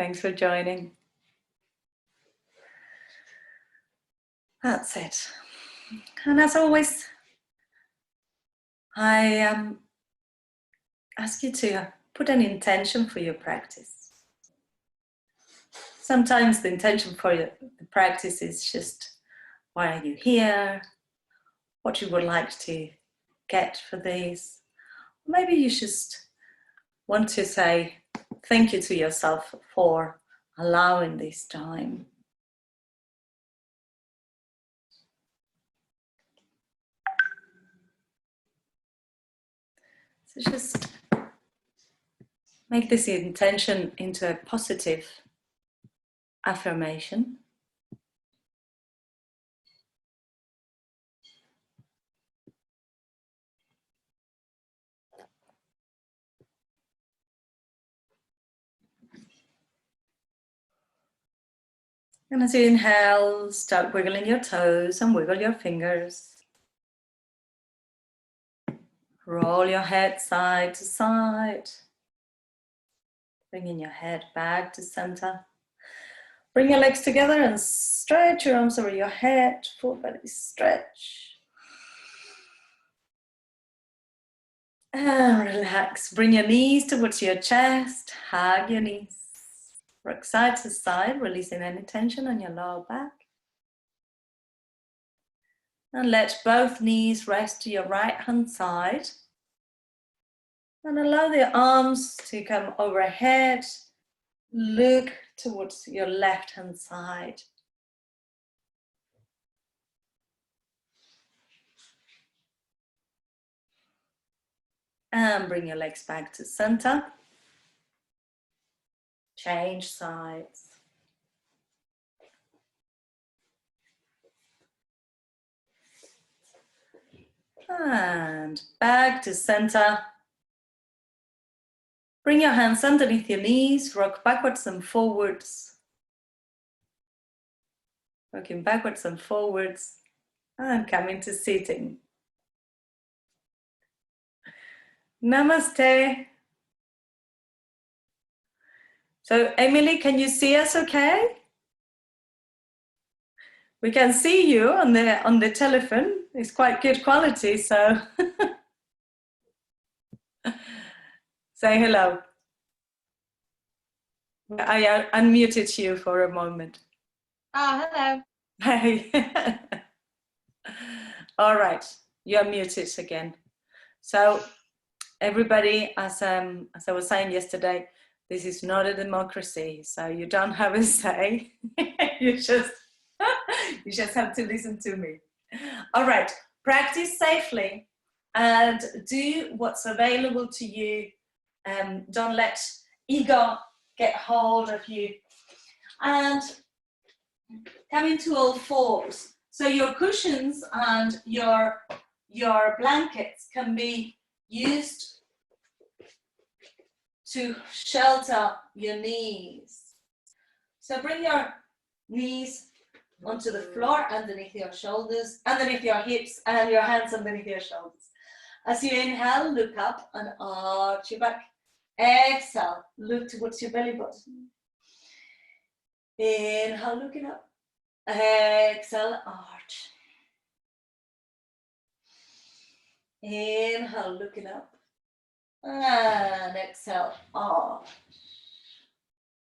Thanks for joining. That's it. And as always, I ask you to put an intention for your practice. Sometimes the intention for the practice is just, why are you here? What you would like to get for this. Maybe you just want to say thank you to yourself for allowing this time. So just make this intention into a positive affirmation. And as you inhale, start wiggling your toes and wiggle your fingers. Roll your head side to side. Bringing your head back to center. Bring your legs together and stretch your arms over your head. Full belly stretch. And relax. Bring your knees towards your chest. Hug your knees. Rock side to side, releasing any tension on your lower back. And let both knees rest to your right hand side. And allow the arms to come overhead. Look towards your left hand side. And bring your legs back to center. Change sides. And back to center. Bring your hands underneath your knees, rock backwards and forwards. Rocking backwards and forwards. And come into sitting. Namaste. So Emily, can you see us okay? We can see you on the telephone. It's quite good quality, so say hello. I unmuted you for a moment. Oh, hello. Hey. All right, you're muted again. So everybody, as I was saying yesterday, this is not a democracy, so you don't have a say. you just have to listen to me. All right, practice safely and do what's available to you. Don't let ego get hold of you. And come into all fours. So your cushions and your blankets can be used to shelter your knees. So bring your knees onto the floor, underneath your shoulders, underneath your hips, and your hands underneath your shoulders. As you inhale, look up and arch your back. Exhale, look towards your belly button. Inhale, looking up. Exhale, arch. Inhale, looking up. And exhale, arch.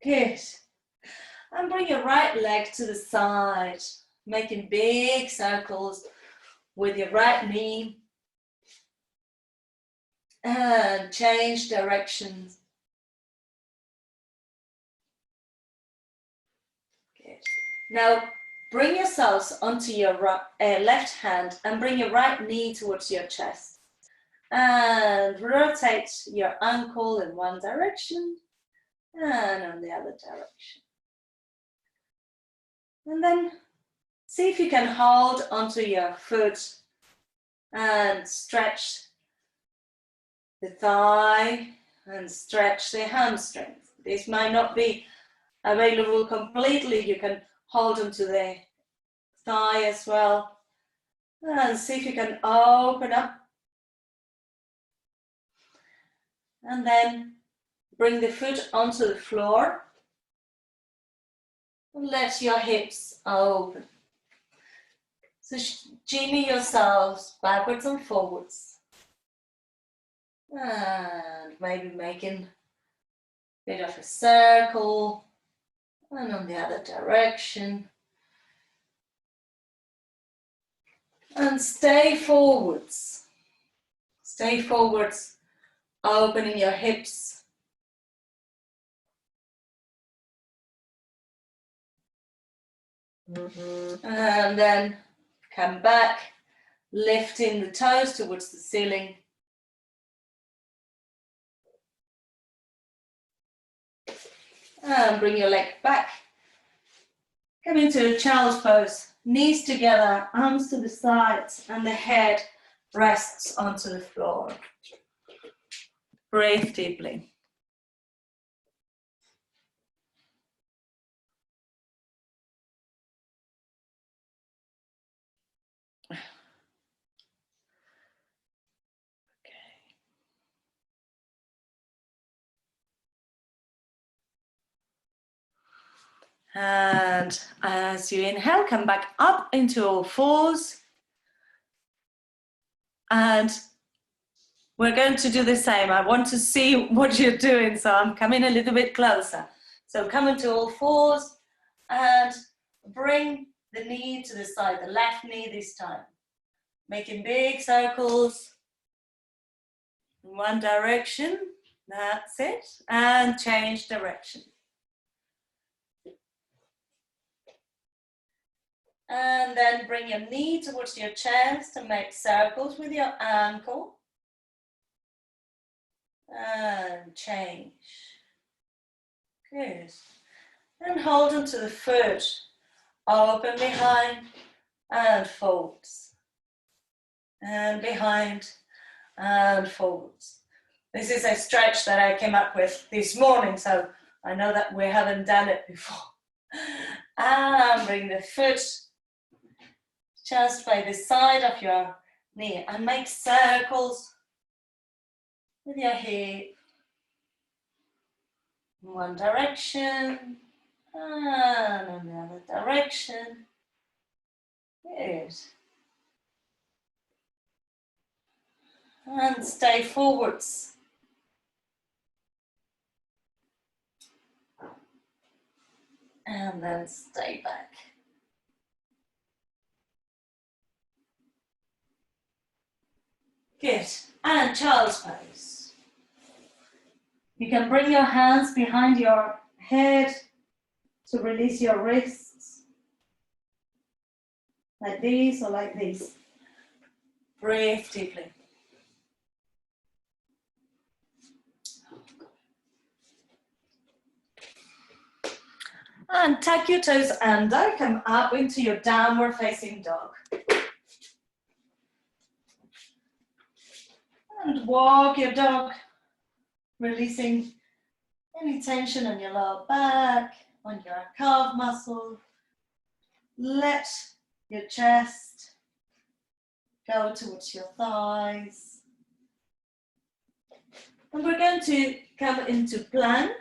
Good. And bring your right leg to the side, making big circles with your right knee. And change directions. Good. Now, bring yourselves onto your left hand and bring your right knee towards your chest. And rotate your ankle in one direction and on the other direction. And then see if you can hold onto your foot and stretch the thigh and stretch the hamstrings. This might not be available completely. You can hold onto the thigh as well. And see if you can open up. And then bring the foot onto the floor Let your hips open. So jimmy yourselves backwards and forwards. And maybe making a bit of a circle. And on the other direction. And stay forwards. Stay forwards, opening your hips. And then come back, lifting the toes towards the ceiling. And bring your leg back. Come into a child's pose. Knees together, arms to the sides, and the head rests onto the floor. Breathe deeply. And as you inhale, come back up into all fours. And we're going to do the same. I want to see what you're doing, so I'm coming a little bit closer. So come into all fours and bring the knee to the side, the left knee this time. Making big circles in one direction. That's it. And change direction. And then bring your knee towards your chest and make circles with your ankle. And change. Good. And hold onto the foot. Open behind and folds. And behind and folds. This is a stretch that I came up with this morning, so I know that we haven't done it before. And bring the foot just by the side of your knee and make circles with your hip in one direction and in the other direction. Good. And stay forwards. And then stay back. Good. And child's pose. You can bring your hands behind your head to release your wrists. Like this or like this. Breathe deeply. And tuck your toes under, come up into your downward facing dog. And walk your dog, releasing any tension on your lower back, on your calf muscle. Let your chest go towards your thighs. And we're going to come into plank,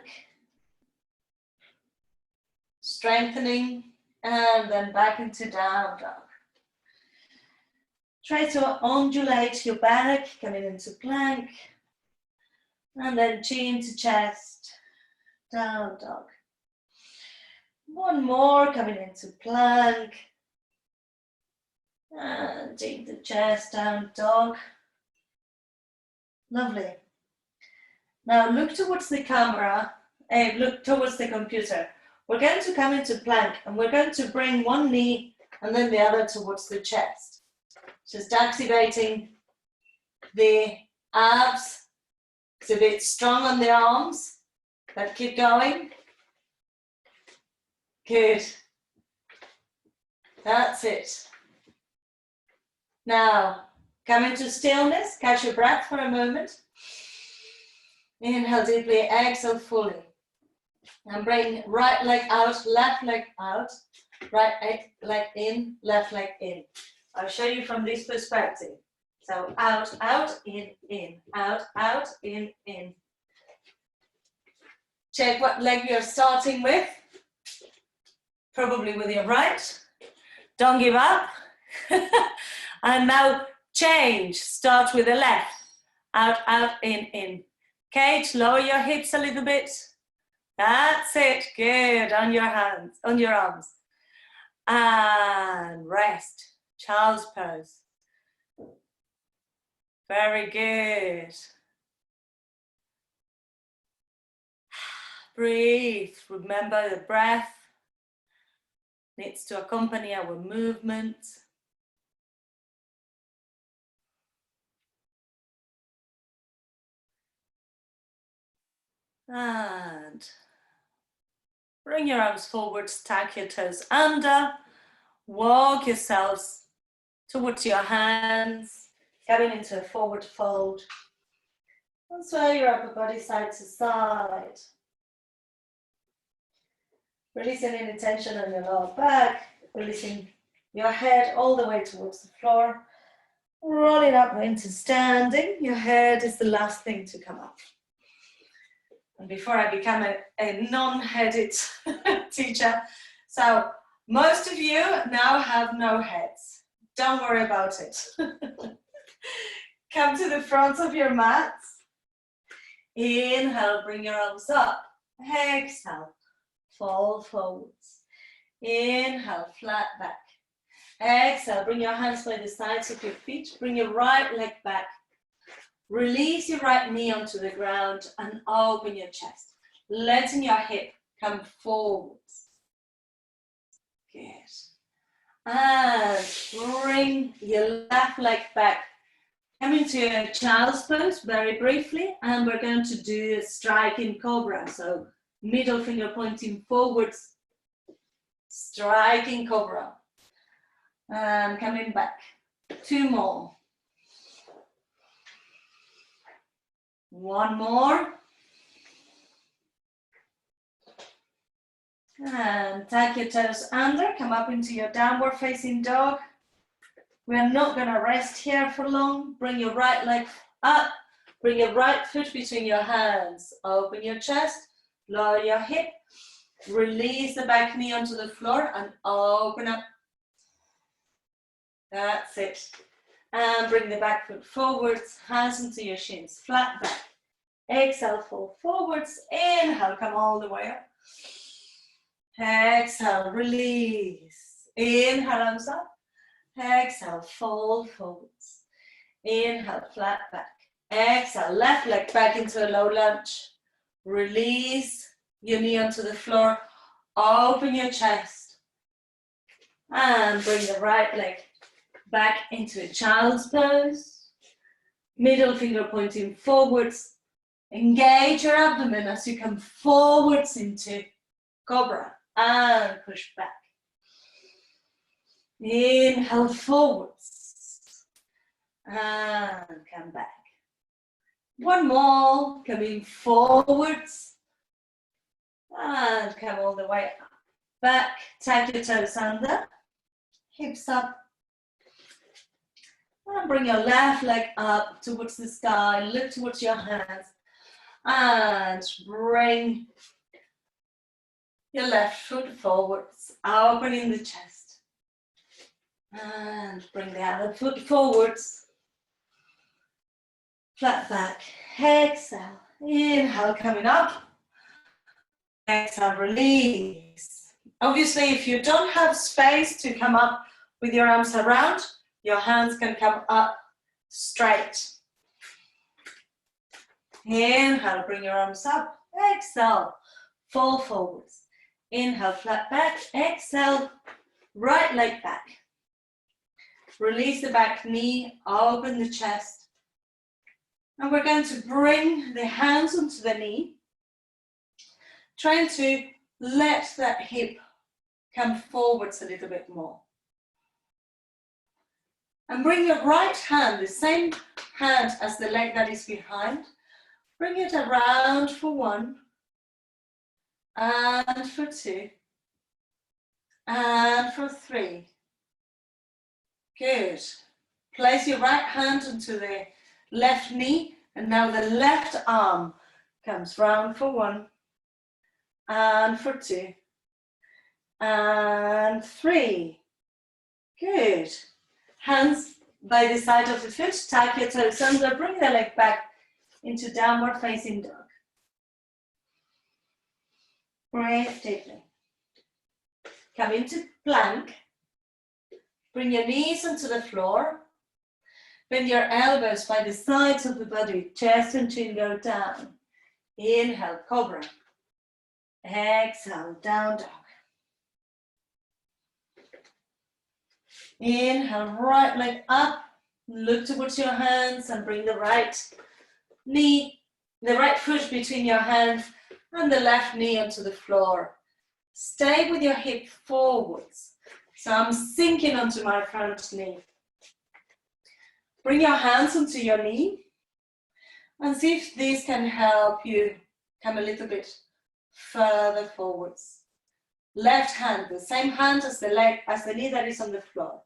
strengthening, and then back into down dog. Try to undulate your back, coming into plank, and then chin to chest, down dog. One more, coming into plank, and chin to chest, down dog. Lovely. Now look towards the camera, look towards the computer. We're going to come into plank, and we're going to bring one knee and then the other towards the chest. Just activating the abs. It's a bit strong on the arms, but keep going. Good. That's it. Now, come into stillness, catch your breath for a moment. Inhale deeply, exhale fully. And bring right leg out, left leg out, right leg in, left leg in. I'll show you from this perspective. So out, out, in, out, out, in. Check what leg you're starting with. probably with your right. Don't give up. And now change. Start with the left. Out, out, in. Kate, lower your hips a little bit. That's it. Good. On your hands, on your arms. And rest. Child's pose. Very good. Breathe. Remember the breath needs to accompany our movement. And bring your arms forward, stack your toes under, walk yourselves towards your hands, coming into a forward fold. And sway your upper body side to side. Releasing any tension on your lower back, releasing your head all the way towards the floor, rolling up into standing. Your head is the last thing to come up. And before I become a non-headed teacher, so most of you now have no heads. Don't worry about it. Come to the front of your mats. Inhale, bring your arms up. Exhale, fall forwards. Inhale, flat back. Exhale, bring your hands by the sides of your feet. Bring your right leg back. Release your right knee onto the ground and open your chest, letting your hip come forwards. Good. And bring your left leg back. Come into a child's pose very briefly, and we're going to do a striking cobra. So middle finger pointing forwards, striking cobra. And coming back. 2 more. 1 more. And tuck your toes under, come up into your downward facing dog. We're not going to rest here for long. Bring your right leg up, bring your right foot between your hands. Open your chest, lower your hip, release the back knee onto the floor and open up. That's it. And bring the back foot forwards, hands into your shins, flat back. Exhale, fall forwards. Inhale, come all the way up. Exhale, release. Inhale, arms up. Exhale, fold forwards. Inhale, flat back. Exhale, left leg back into a low lunge. Release your knee onto the floor. Open your chest. And bring the right leg back into a child's pose. Middle finger pointing forwards. Engage your abdomen as you come forwards into cobra and push back. Inhale forwards and come back. 1 more, coming forwards and come all the way up. Back, tuck your toes under, hips up. And bring your left leg up towards the sky, look towards your hands. And bring your left foot forwards, opening the chest. And bring the other foot forwards. Flat back. Exhale. Inhale, coming up. Exhale, release. Obviously, if you don't have space to come up with your arms around, your hands can come up straight. Inhale, bring your arms up. Exhale, fall forwards. Inhale, flat back. Exhale, right leg back. Release the back knee, open the chest. And we're going to bring the hands onto the knee, trying to let that hip come forwards a little bit more. And bring your right hand, the same hand as the leg that is behind, bring it around for 1, and for 2, and for 3. Good. Place your right hand onto the left knee, and now the left arm comes round for 1, and for 2, And 3. Good. Hands by the side of the foot, tap your toes under, bring the leg back into downward facing dog. Breathe deeply. Come into plank. Bring your knees onto the floor. Bend your elbows by the sides of the body, chest and chin go down. Inhale, cobra. Exhale, down dog. Inhale, right leg up. Look towards your hands and bring the right knee, the right foot between your hands and the left knee onto the floor. Stay with your hip forwards. So I'm sinking onto my front knee. Bring your hands onto your knee and see if this can help you come a little bit further forwards. Left hand, the same hand as the leg, as the knee that is on the floor.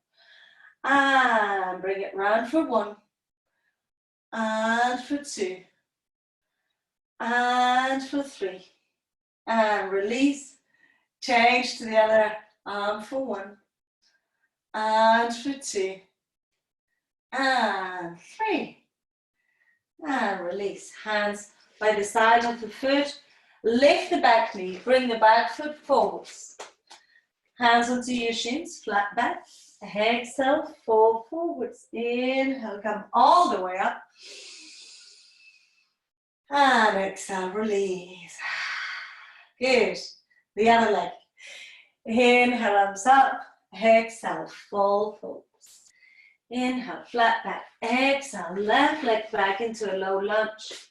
And bring it round for 1. And for 2. And for 3. And release. Change to the other arm for 1. And for 2. And 3. And release. Hands by the side of the foot. Lift the back knee. Bring the back foot forwards. Hands onto your shins. Flat back. Exhale. Fall forwards. Inhale. Come all the way up. And exhale. Release. Good. The other leg. Inhale. Arms up. Exhale. Fall forwards. Inhale, flat back. Exhale, left leg back into a low lunge.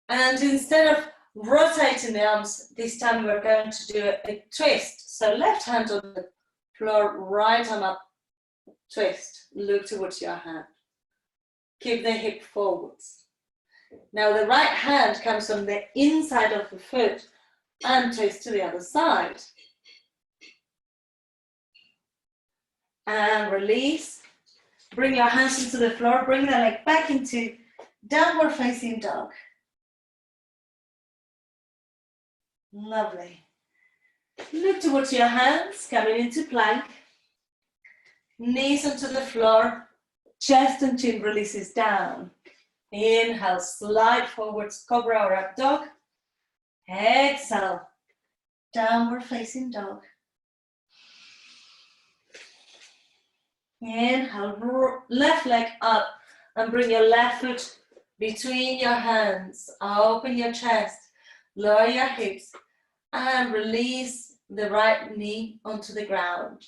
And instead of rotating the arms, this time we're going to do a twist. So left hand on the floor, right arm up, twist. Look towards your hand. Keep the hip forwards. Now the right hand comes on the inside of the foot and twist to the other side. And release. Bring your hands into the floor, bring the leg back into downward facing dog. Lovely. Look towards your hands, coming into plank. Knees onto the floor, chest and chin releases down. Inhale, slide forwards, cobra or up dog. Exhale, downward facing dog. Inhale, left leg up and bring your left foot between your hands. Open your chest, lower your hips and release the right knee onto the ground.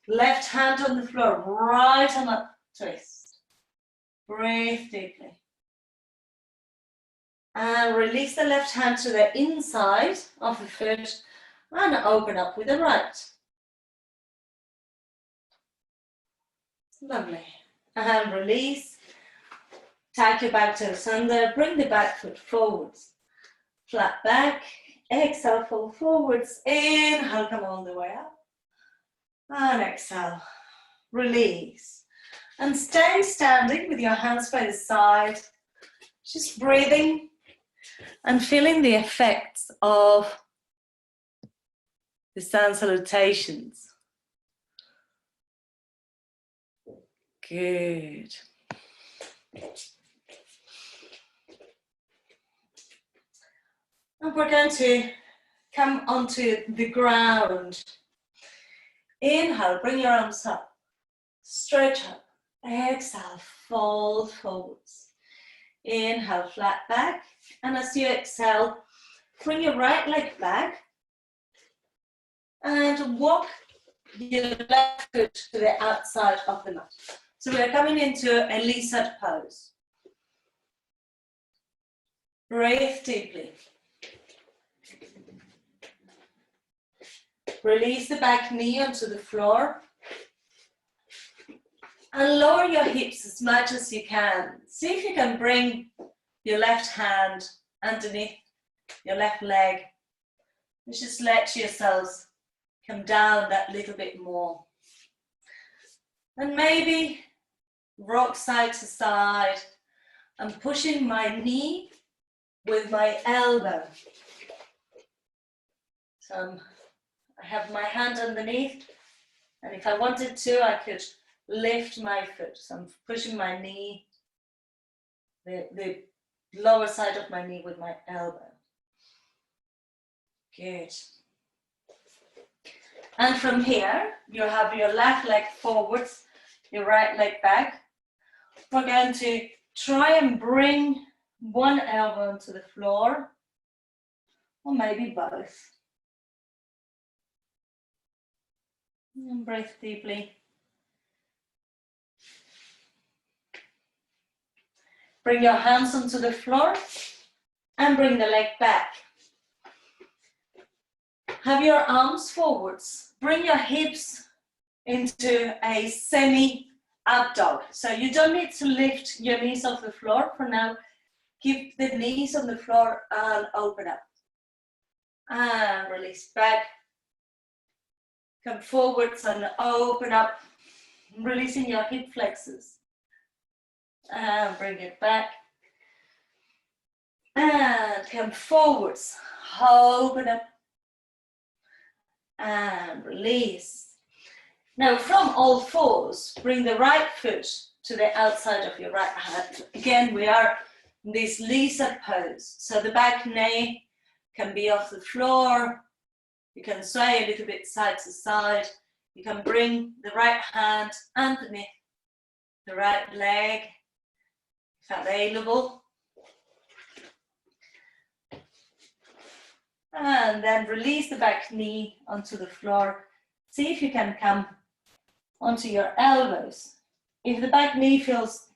Left hand on the floor, right arm up, twist. Breathe deeply. And release the left hand to the inside of the foot and open up with the right. Lovely. And release. Tuck your back toes under. Bring the back foot forwards. Flat back. Exhale, fall forwards. Inhale, come all the way up. And exhale. Release. And stay standing with your hands by the side. Just breathing and feeling the effects of the sun salutations. Good. And we're going to come onto the ground. Inhale, bring your arms up. Stretch up. Exhale, fold forwards. Inhale, flat back. And as you exhale, bring your right leg back. And walk your left foot to the outside of the mat. So we're coming into a lizard pose. Breathe deeply. Release the back knee onto the floor. And lower your hips as much as you can. See if you can bring your left hand underneath your left leg. And just let yourselves come down that little bit more. And maybe rock side to side. I'm pushing my knee with my elbow. So I have my hand underneath, and if I wanted to, I could lift my foot. So I'm pushing my knee, the lower side of my knee with my elbow. Good. And from here, you have your left leg forwards, your right leg back. We're going to try and bring one elbow onto the floor, or maybe both. And breathe deeply. Bring your hands onto the floor and bring the leg back. Have your arms forwards. Bring your hips into a semi-up dog. So you don't need to lift your knees off the floor for now. Keep the knees on the floor and open up. And release back. Come forwards and open up, releasing your hip flexors. And bring it back. And come forwards, open up. And release. Now from all fours, bring the right foot to the outside of your right hand. Again, we are in this Lisa pose. So the back knee can be off the floor. You can sway a little bit side to side. You can bring the right hand underneath the right leg, if available. And then release the back knee onto the floor. See if you can come onto your elbows. If the back knee feels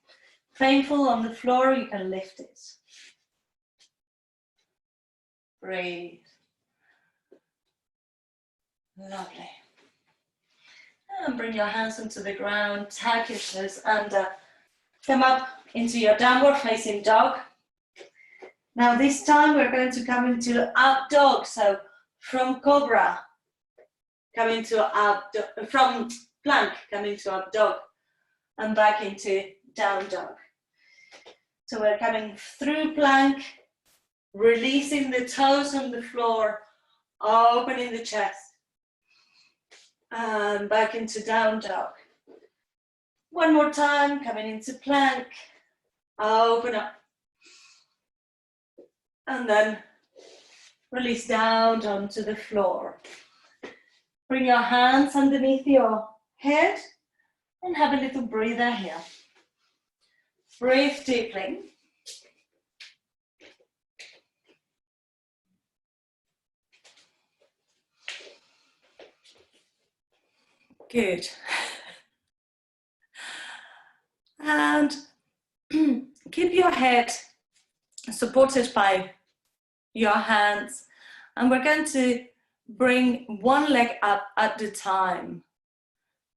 painful on the floor, you can lift it. Breathe. Lovely. And bring your hands onto the ground, tag your toes, and come up into your downward facing dog. Now this time we're going to come into up dog. So from cobra, come into up dog, from plank, come into up dog, and back into down dog. So we're coming through plank, releasing the toes on the floor, opening the chest, and back into down dog. One more time, coming into plank, open up. And then release down onto the floor. Bring your hands underneath your head and have a little breather here. Breathe deeply. Good. And keep your head supported by your hands, and we're going to bring one leg up at a time.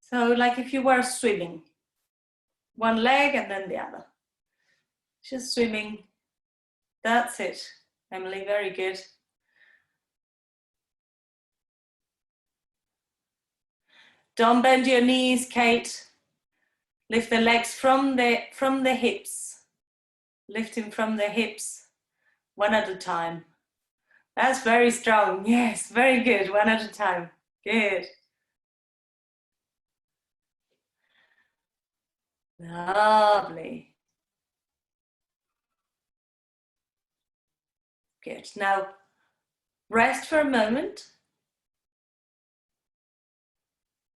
So like if you were swimming, one leg and then the other. Just swimming. That's it, Emily, very good. Don't bend your knees, Kate. Lift the legs from the hips. Lifting from the hips, one at a time. That's very strong. Yes, very good. One at a time. Good. Lovely. Good. Now, rest for a moment.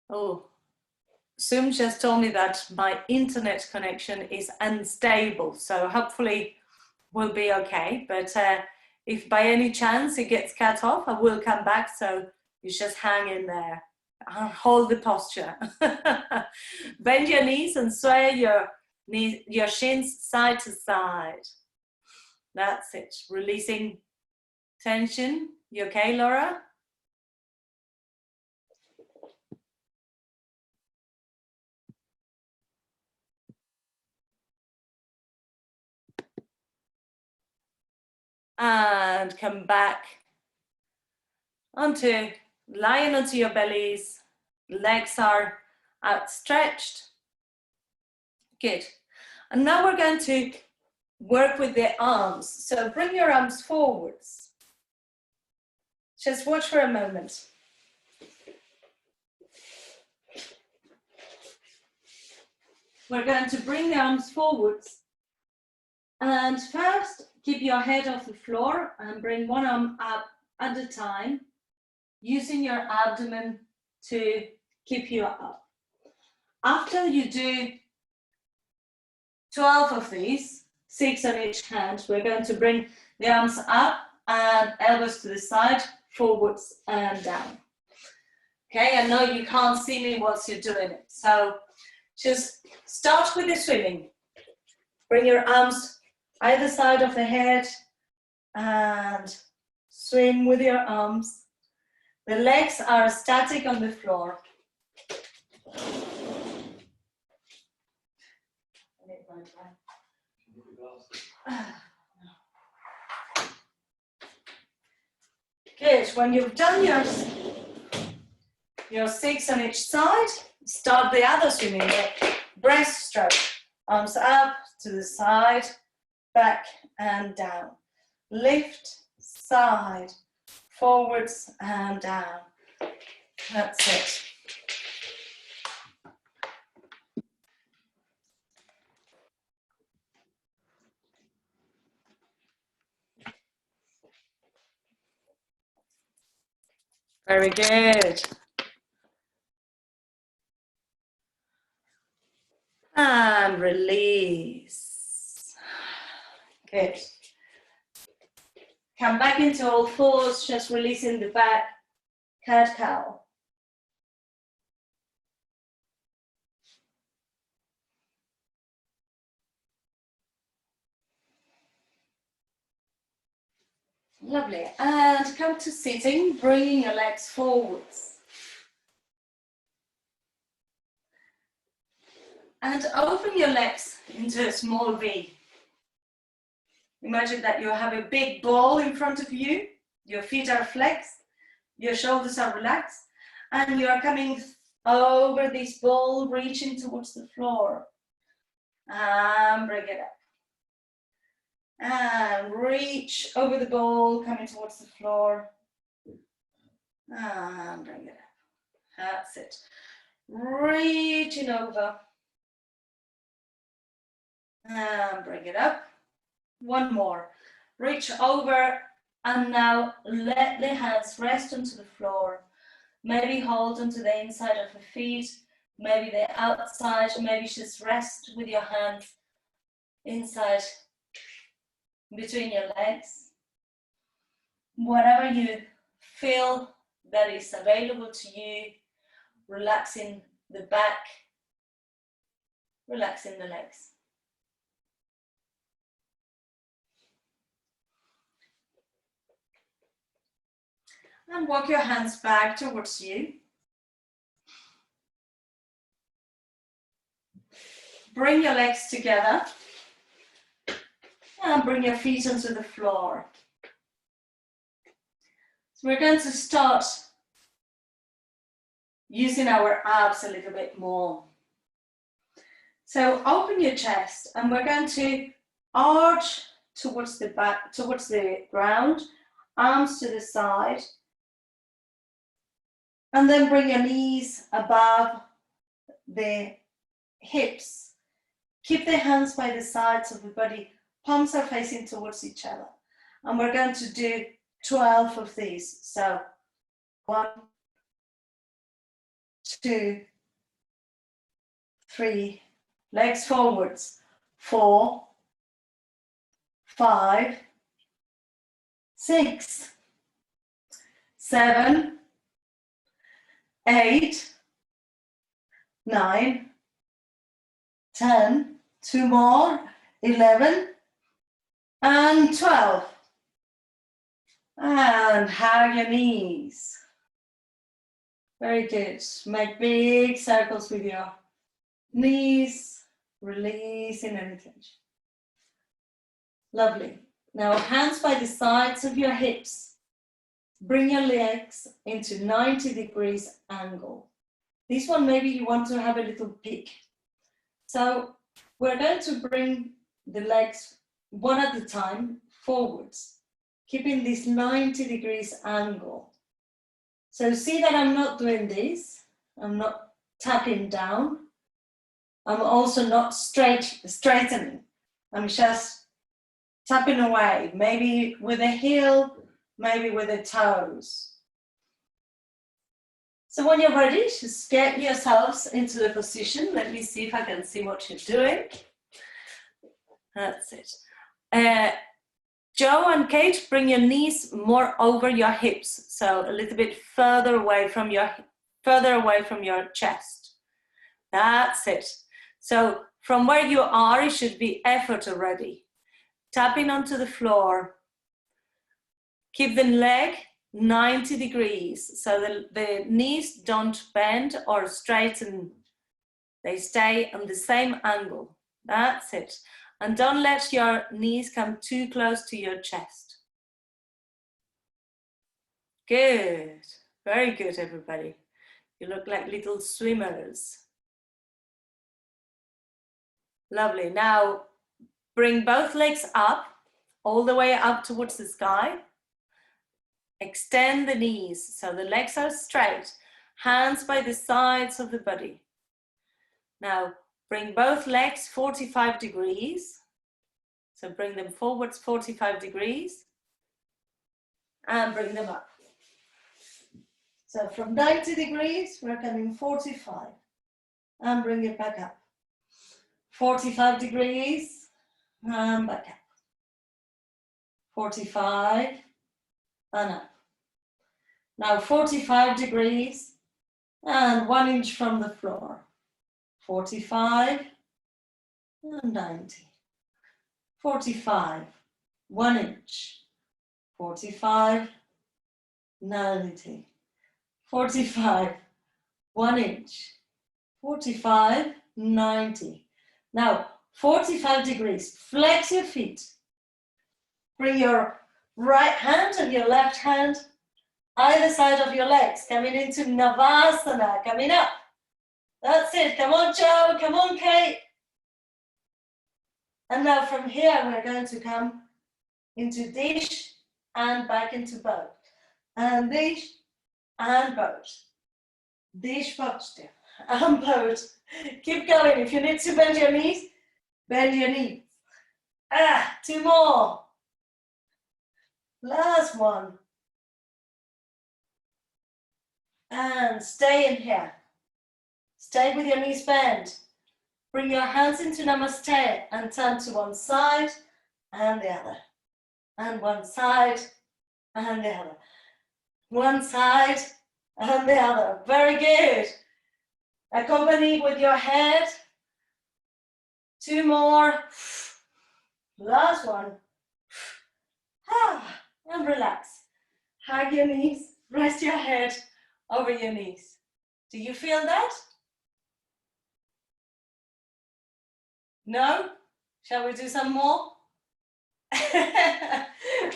Oh, Zoom just told me that my internet connection is unstable, so hopefully we'll be okay. But if by any chance it gets cut off, I will come back, so you just hang in there. I'll hold the posture. Bend your knees and sway your shins side to side. That's it. Releasing tension. You okay, Laura? And come back onto, lying onto your bellies. Legs are outstretched. Good. And now we're going to work with the arms. So bring your arms forwards. Just watch for a moment. we're going to bring the arms forwards. And first, keep your head off the floor and bring one arm up at a time, using your abdomen to keep you up. After you do 12 of these, 6 on each hand, we're going to bring the arms up and elbows to the side, forwards and down. Okay, I know you can't see me whilst you're doing it, so just start with the swimming. Bring your arms either side of the head and swim with your arms. The legs are static on the floor. Good. When you've done your 6 on each side, start the other swimming leg. Breaststroke. Arms up to the side, back and down. Lift, side, forwards and down. That's it. Very good. And release. Good. Come back into all fours, just releasing the back, cat-cow. Lovely. And come to sitting, bringing your legs forwards. And open your legs into a small V. Imagine that you have a big ball in front of you, your feet are flexed, your shoulders are relaxed, and you are coming over this ball, reaching towards the floor. And bring it up. And reach over the ball, coming towards the floor. And bring it up. That's it. Reaching over. And bring it up. One more. Reach over and now let the hands rest onto the floor. Maybe hold onto the inside of the feet, maybe the outside, maybe just rest with your hands inside between your legs. Whatever you feel that is available to you, relaxing the back, relaxing the legs. And walk your hands back towards you. Bring your legs together and bring your feet onto the floor. So we're going to start using our abs a little bit more. So open your chest and we're going to arch towards the back, towards the ground, arms to the side. And then bring your knees above the hips. Keep the hands by the sides of the body. Palms are facing towards each other. And we're going to do 12 of these. So 1, 2, 3, legs forwards. 4, 5, 6, 7, 8, 9, 10, 2 more, 11, and 12. And hug your knees. Very good. Make big circles with your knees, releasing any tension. Lovely. Now hands by the sides of your hips. Bring your legs into 90 degrees angle. This one maybe you want to have a little peak. So we're going to bring the legs one at a time forwards, keeping this 90 degrees angle. So see that I'm not doing this, I'm not tapping down, I'm also not straightening. I'm just tapping away, maybe with the heel, maybe with the toes. So when you're ready, just get yourselves into the position. Let me see if I can see what you're doing. That's it. Joe and Kate, bring your knees more over your hips, so a little bit further away from your chest. That's it. So from where you are, it should be effort already. Tapping onto the floor. Keep the leg 90 degrees, so the knees don't bend or straighten. They stay on the same angle. That's it. And don't let your knees come too close to your chest. Good. Very good, everybody. You look like little swimmers. Lovely. Now, bring both legs up, all the way up towards the sky. Extend the knees so the legs are straight. Hands by the sides of the body. Now, bring both legs 45 degrees. So bring them forwards 45 degrees. And bring them up. So from 90 degrees, we're coming 45. And bring it back up. 45 degrees. And back up. 45. And up. Now 45 degrees. And 1 inch from the floor. 45. And 90. 45. 1 inch. 45. 90. 45, 1 inch, 45, 90. Now, 45 degrees, flex your feet. Bring your right hand and your left hand either side of your legs, coming into Navasana, coming up. That's it, come on Joe, come on Kate. And now from here, we're going to come into dish and back into boat. And dish and boat. Dish posture and boat. Keep going. If you need to bend your knees, bend your knees. 2 more. Last one. And stay in here. Stay with your knees bent. Bring your hands into Namaste and turn to one side and the other. And one side and the other. One side and the other. Very good. Accompany with your head. 2 more. Last one. And relax. Hug your knees. Rest your head over your knees. Do you feel that? No? Shall we do some more?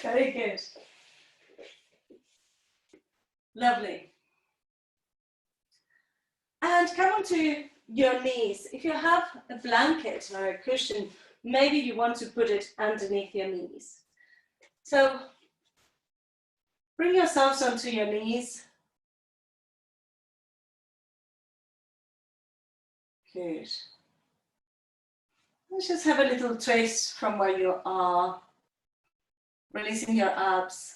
Very good. Lovely. And come onto your knees. If you have a blanket or a cushion, maybe you want to put it underneath your knees. So bring yourselves onto your knees. Good. Let's just have a little twist from where you are, releasing your abs.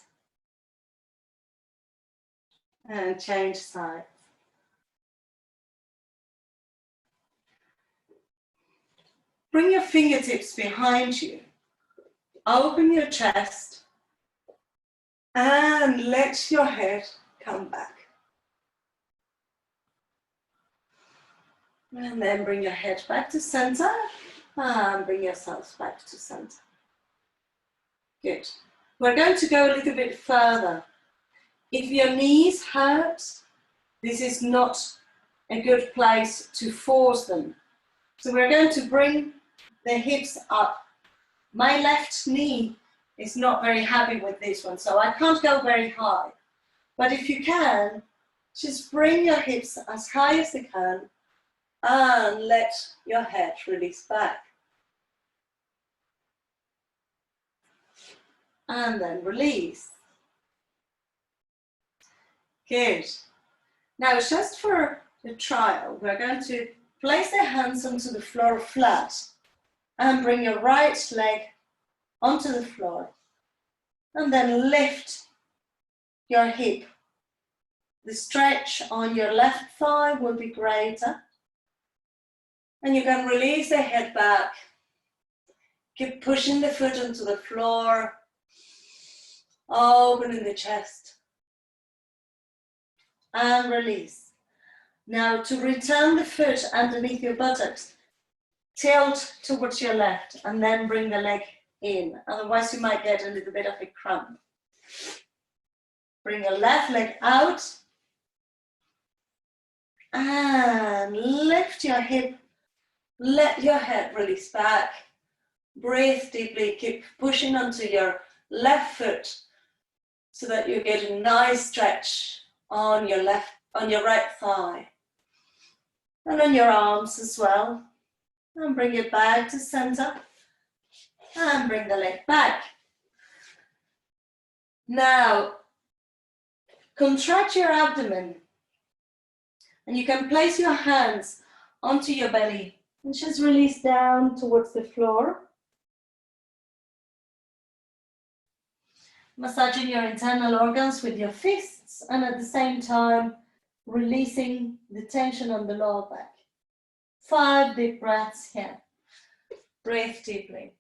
And change sides. Bring your fingertips behind you. Open your chest and let your head come back. And then bring your head back to center and bring yourselves back to center. Good. We're going to go a little bit further. If your knees hurt, this is not a good place to force them. So we're going to bring the hips up. My left knee is not very happy with this one, so I can't go very high. But if you can, just bring your hips as high as you can and let your head release back. And then release. Good. Now, just for the trial, we're going to place the hands onto the floor flat and bring your right leg onto the floor. And then lift your hip. The stretch on your left thigh will be greater. And you can release the head back. Keep pushing the foot onto the floor. Opening the chest. And release. Now to return the foot underneath your buttocks, tilt towards your left and then bring the leg in. Otherwise you might get a little bit of a cramp. Bring your left leg out. And lift your hip. Let your head release back. Breathe deeply. Keep pushing onto your left foot so that you get a nice stretch on your right thigh. And on your arms as well. And bring it back to center. And bring the leg back. Now, contract your abdomen. And you can place your hands onto your belly and just release down towards the floor. Massaging your internal organs with your fists and at the same time releasing the tension on the lower back. 5 deep breaths here. Breathe deeply.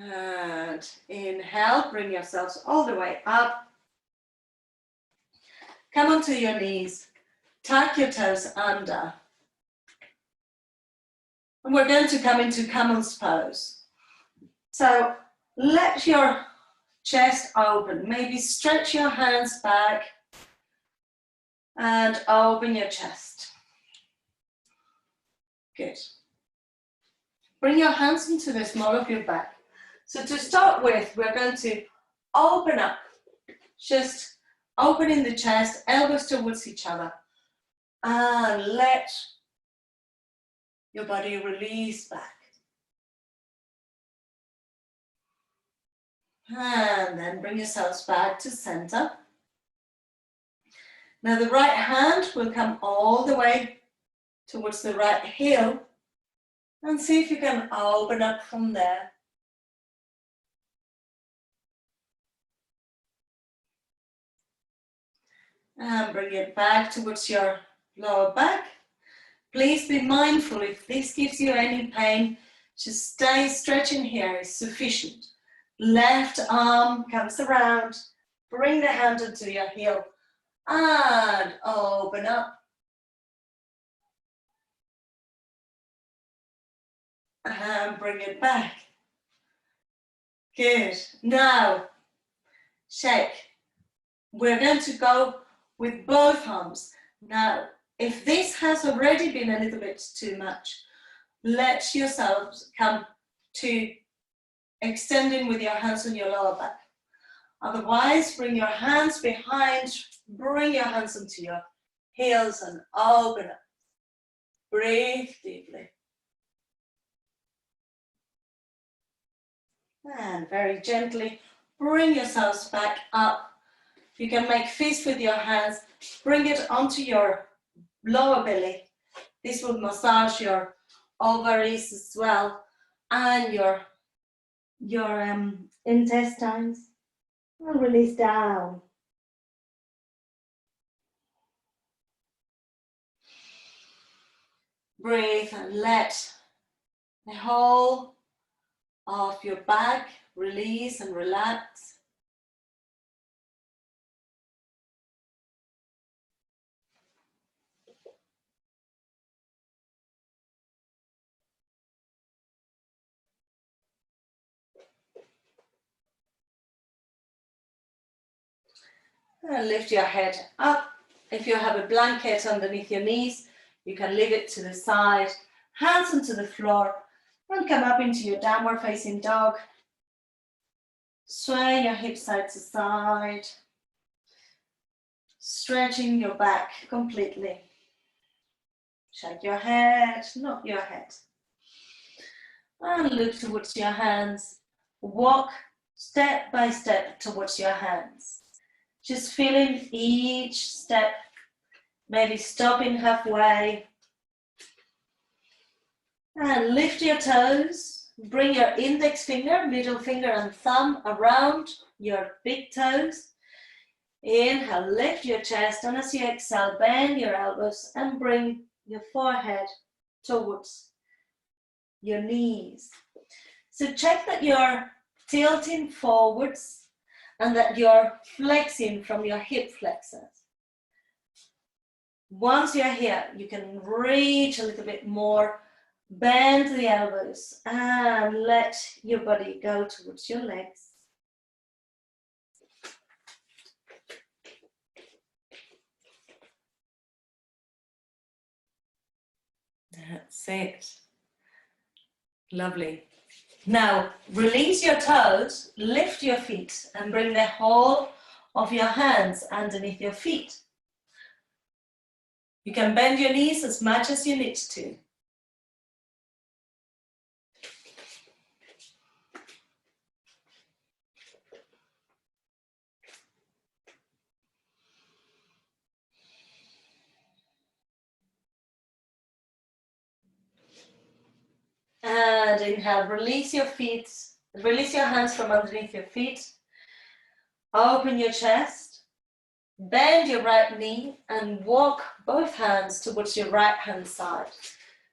And inhale, bring yourselves all the way up. Come onto your knees. Tuck your toes under. And we're going to come into camel's pose. So let your chest open. Maybe stretch your hands back and open your chest. Good. Bring your hands into the small of your back. So to start with, we're going to open up, just opening the chest, elbows towards each other, and let your body release back. And then bring yourselves back to center. Now the right hand will come all the way towards the right heel, and see if you can open up from there. And bring it back towards your lower back. Please be mindful, if this gives you any pain, just stay stretching here is sufficient. Left arm comes around, bring the hand onto your heel and open up. And bring it back. Good. Now, shake. We're going to go with both arms. Now, if this has already been a little bit too much, let yourselves come to extending with your hands on your lower back. Otherwise, bring your hands behind, bring your hands onto your heels and open up. Breathe deeply. And very gently bring yourselves back up. You can make fists with your hands, bring it onto your lower belly. This will massage your ovaries as well and your intestines. And release down. Breathe and let the whole of your back release and relax. And lift your head up. If you have a blanket underneath your knees, you can leave it to the side, hands onto the floor, and come up into your downward facing dog. Sway your hips side to side, stretching your back completely. Shake your head, nod your head. And look towards your hands. walk step by step towards your hands. Just feeling each step, maybe stopping halfway. And lift your toes. Bring your index finger, middle finger and thumb around your big toes. Inhale, lift your chest, and as you exhale, bend your elbows and bring your forehead towards your knees. So check that you're tilting forwards and that you're flexing from your hip flexors. Once you're here, you can reach a little bit more, bend the elbows and let your body go towards your legs. That's it. Lovely. Now, release your toes, lift your feet, and bring the whole of your hands underneath your feet. You can bend your knees as much as you need to. And inhale, release your feet, release your hands from underneath your feet. Open your chest, bend your right knee and walk both hands towards your right hand side.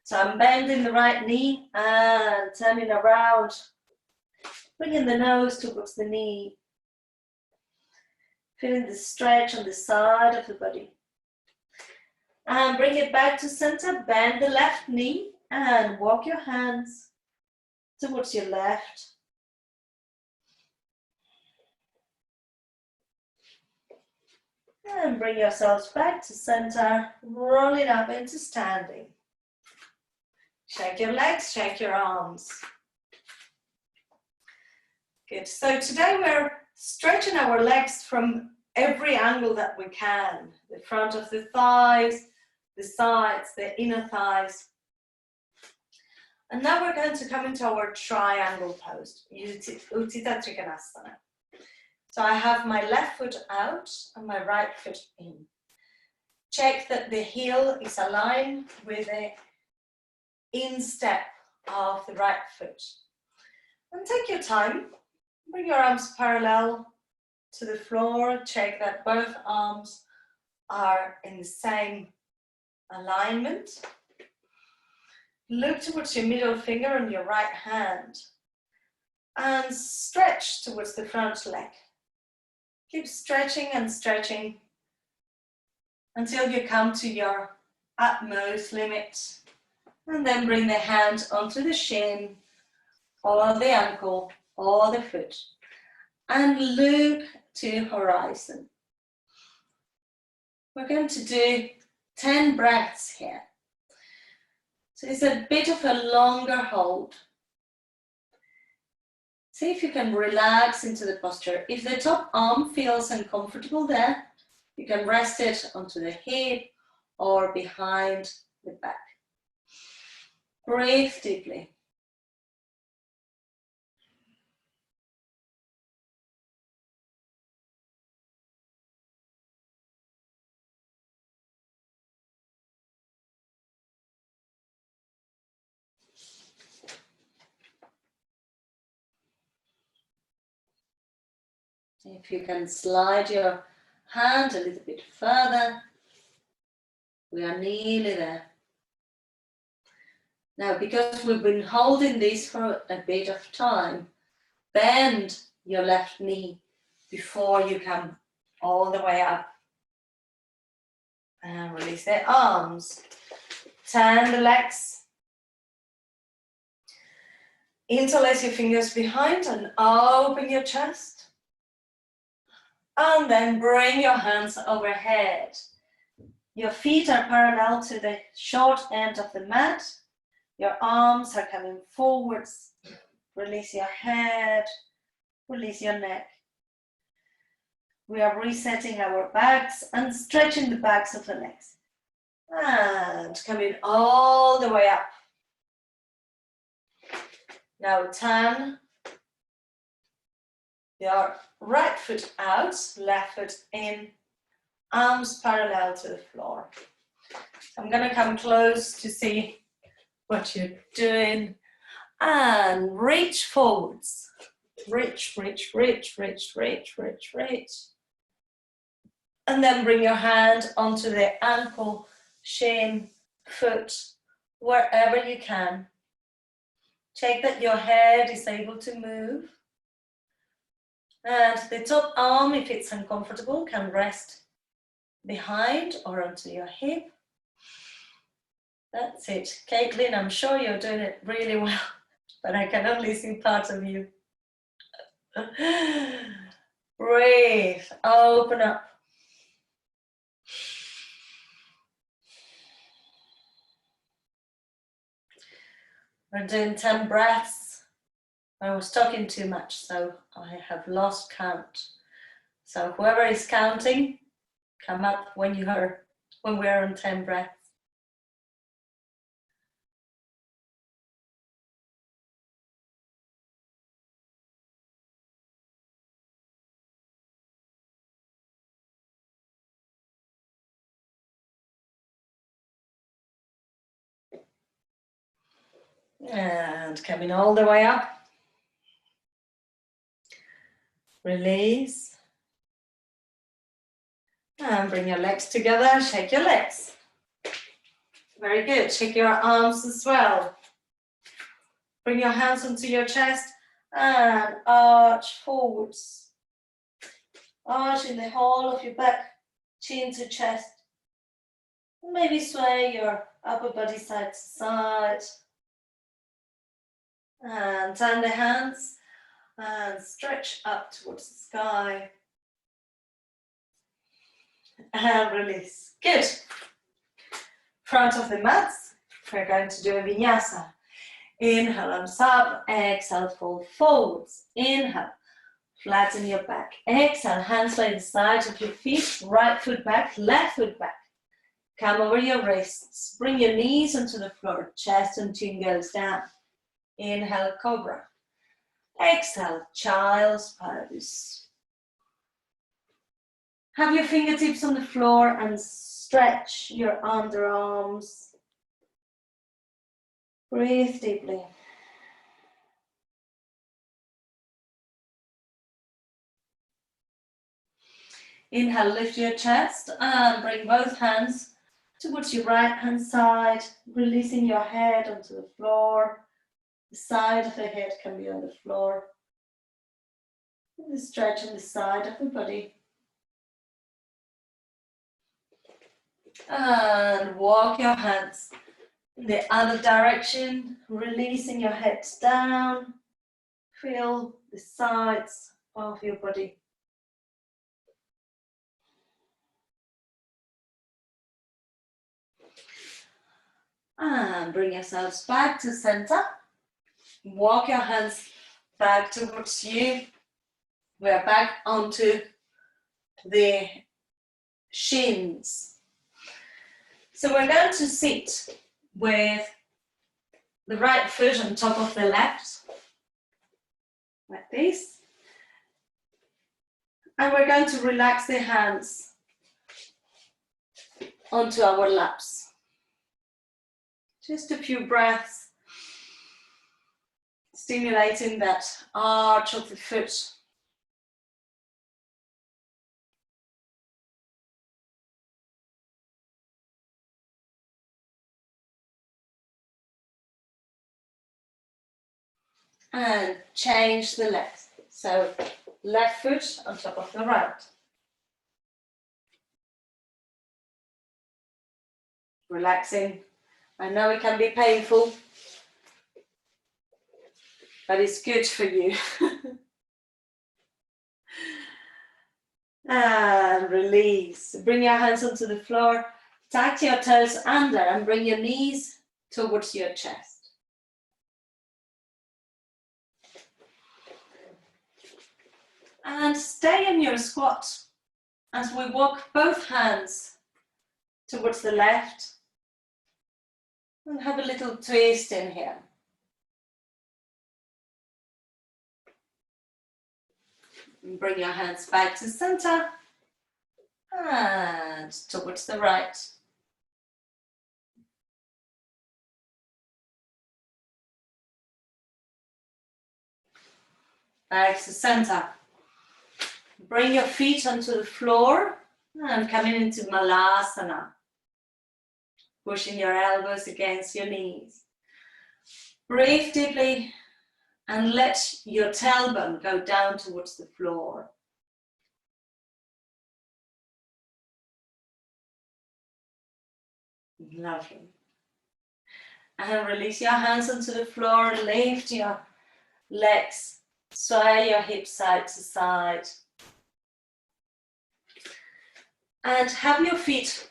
So I'm bending the right knee and turning around, bringing the nose towards the knee. Feeling the stretch on the side of the body. And bring it back to center, bend the left knee and walk your hands towards your left. And bring yourselves back to center, rolling up into standing. Shake your legs, shake your arms. Good, so today we're stretching our legs from every angle that we can. The front of the thighs, the sides, the inner thighs. And now we're going to come into our triangle pose, Utthita Trikonasana. So I have my left foot out and my right foot in. Check that the heel is aligned with the instep of the right foot. And take your time, bring your arms parallel to the floor, check that both arms are in the same alignment. Look towards your middle finger and your right hand and stretch towards the front leg. Keep stretching and stretching until you come to your utmost limit, and then bring the hand onto the shin or the ankle or the foot and look to horizon. We're going to do 10 breaths here. So it's a bit of a longer hold. See if you can relax into the posture. If the top arm feels uncomfortable there, you can rest it onto the hip or behind the back. Breathe deeply. If you can slide your hand a little bit further, we are nearly there. Now, because we've been holding this for a bit of time, bend your left knee before you come all the way up. And release the arms. Turn the legs. Interlace your fingers behind and open your chest. And then bring your hands overhead. Your feet are parallel to the short end of the mat. Your arms are coming forwards. Release your head. Release your neck. We are resetting our backs and stretching the backs of the legs. And coming all the way up. Now turn Your right foot out, left foot in, arms parallel to the floor. I'm going to come close to see what you're doing and reach forwards. Reach, reach, reach, reach, reach, reach, reach. And then bring your hand onto the ankle, shin, foot, wherever you can. Check that your head is able to move. And the top arm, if it's uncomfortable, can rest behind or onto your hip. That's it. Caitlin, I'm sure you're doing it really well, but I can only see parts of you. Breathe, open up. We're doing 10 breaths. I was talking too much, so I have lost count. So whoever is counting, come up when we're on 10 breaths. And coming all the way up. Release. And bring your legs together, shake your legs. Very good, shake your arms as well. Bring your hands onto your chest and arch forwards. Arching the whole of your back, chin to chest. Maybe sway your upper body side to side. And turn the hands and stretch up towards the sky. And release. Good. Front of the mats, we're going to do a vinyasa. Inhale, arms up. Exhale, fold forwards. Inhale, flatten your back. Exhale, hands by the sides of your feet. Right foot back, left foot back. Come over your wrists. Bring your knees onto the floor. Chest and chin goes down. Inhale, cobra. Exhale, child's pose. Have your fingertips on the floor and stretch your underarms. Breathe deeply. Inhale, lift your chest and bring both hands towards your right hand side, releasing your head onto the floor. The side of the head can be on the floor. And the stretch on the side of the body. And walk your hands in the other direction, releasing your head down. Feel the sides of your body. And bring yourselves back to center. Walk your hands back towards you. We're back onto the shins. So we're going to sit with the right foot on top of the left, like this. And we're going to relax the hands onto our laps. Just a few breaths, stimulating that arch of the foot. And change the legs. So left foot on top of the right. Relaxing. I know it can be painful, but it's good for you. And release. Bring your hands onto the floor. Tuck your toes under and bring your knees towards your chest. And stay in your squat as we walk both hands towards the left and have a little twist in here. Bring your hands back to center and towards the right. Back to center. Bring your feet onto the floor and coming into Malasana. Pushing your elbows against your knees. Breathe deeply and let your tailbone go down towards the floor. Lovely. And release your hands onto the floor, lift your legs, sway your hips side to side. And have your feet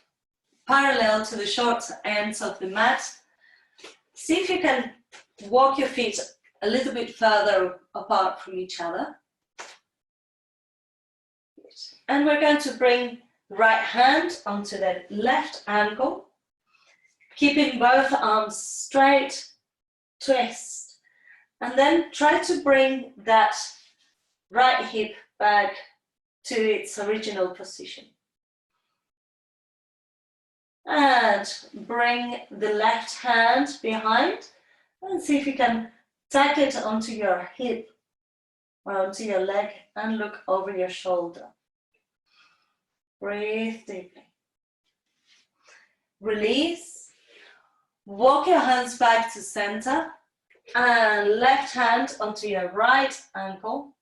parallel to the short ends of the mat. See if you can walk your feet a little bit further apart from each other. And we're going to bring the right hand onto the left ankle, keeping both arms straight, twist, and then try to bring that right hip back to its original position. And bring the left hand behind and see if you can tack it onto your hip or onto your leg and look over your shoulder. Breathe deeply. Release. Walk your hands back to center and left hand onto your right ankle.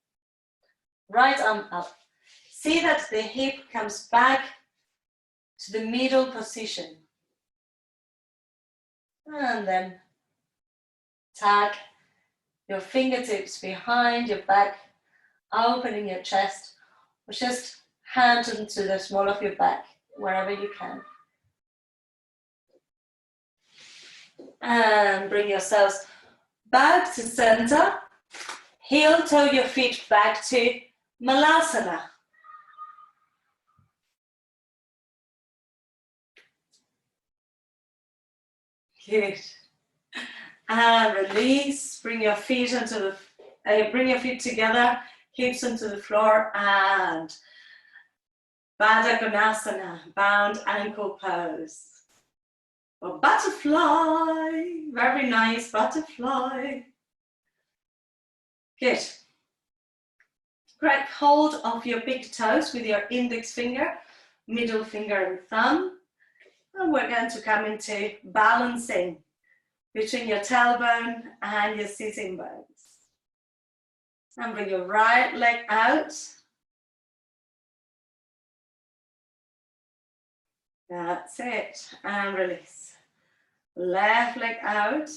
Right arm up. See that the hip comes back to the middle position. And then tag your fingertips behind your back, opening your chest, or just hand into the small of your back, wherever you can. And bring yourselves back to center. Heel toe your feet back to Malasana. Good. And release. Bring your feet together, hips onto the floor, and Baddha Konasana, bound ankle pose. Or butterfly. Very nice butterfly. Good. Grab hold of your big toes with your index finger, middle finger and thumb. And we're going to come into balancing between your tailbone and your sitting bones. And bring your right leg out. That's it. And release. Left leg out.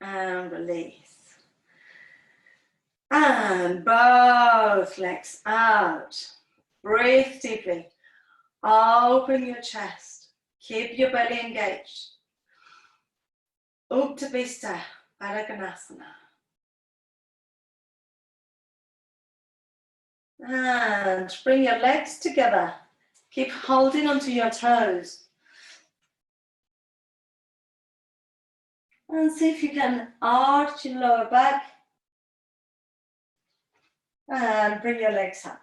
And release. And both legs out. Breathe deeply. Open your chest. Keep your belly engaged. Uttabhista Baddha Konasana. And bring your legs together. Keep holding onto your toes. And see if you can arch your lower back. And bring your legs up.